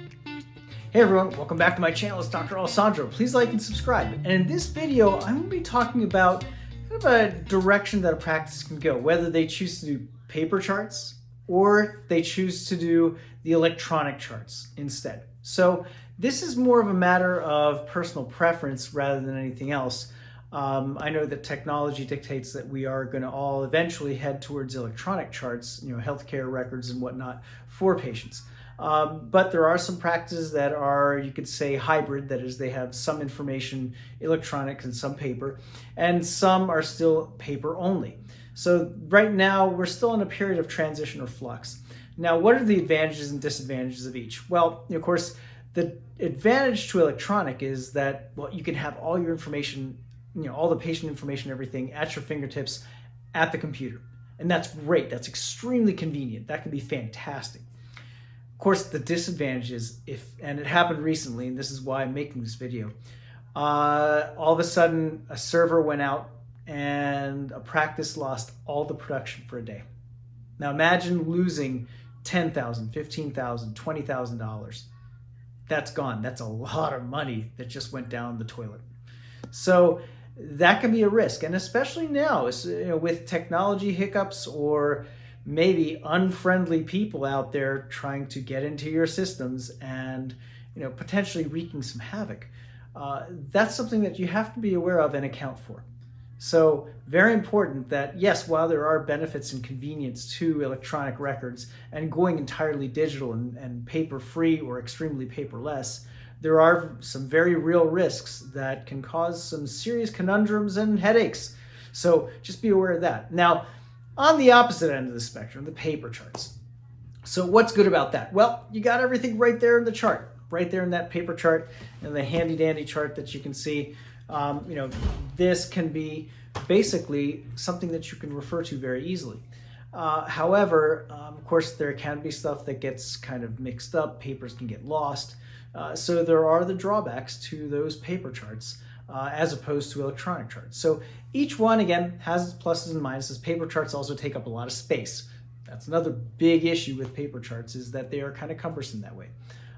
Hey everyone, welcome back to my channel. It's Dr. Alessandro. Please like and subscribe. And in this video, I'm going to be talking about kind of a direction that a practice can go, whether they choose to do paper charts or they choose to do the electronic charts instead. So this is more of a matter of personal preference rather than anything else. I know that technology dictates that we are going to all eventually head towards electronic charts, healthcare records and whatnot for patients. But there are some practices that are, you could say, hybrid. That is, they have some information electronic and some paper, and some are still paper only. So right now, we're still in a period of transition or flux. Now, what are the advantages and disadvantages of each? Well, of course, the advantage to electronic is that, well, you can have all your information, all the patient information, everything at your fingertips at the computer. And that's great. That's extremely convenient. That can be fantastic. Of course, the disadvantage is and it happened recently, and this is why I'm making this video, all of a sudden a server went out and a practice lost all the production for a day. Now imagine losing $10,000, $15,000, $20,000. That's gone. That's a lot of money that just went down the toilet. So that can be a risk, and especially now, with technology hiccups or maybe unfriendly people out there trying to get into your systems and potentially wreaking some havoc. That's something that you have to be aware of and account for. So very important that, yes, while there are benefits and convenience to electronic records and going entirely digital and paper-free or extremely paperless, there are some very real risks that can cause some serious conundrums and headaches. So just be aware of that. Now, on the opposite end of the spectrum, the paper charts. So what's good about that? Well, you got everything right there in the chart, right there in that paper chart, and the handy dandy chart that you can see. This can be basically something that you can refer to very easily. However, of course, there can be stuff that gets kind of mixed up. Papers can get lost. So there are the drawbacks to those paper charts as opposed to electronic charts. So each one, again, has its pluses and minuses. Paper charts also take up a lot of space. That's another big issue with paper charts, is that they are kind of cumbersome that way.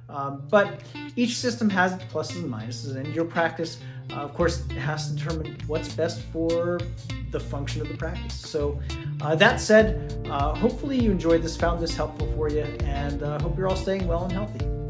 But each system has its pluses and minuses, and your practice, of course, has to determine what's best for the function of the practice. So that said, hopefully you enjoyed this, found this helpful for you, and hope you're all staying well and healthy.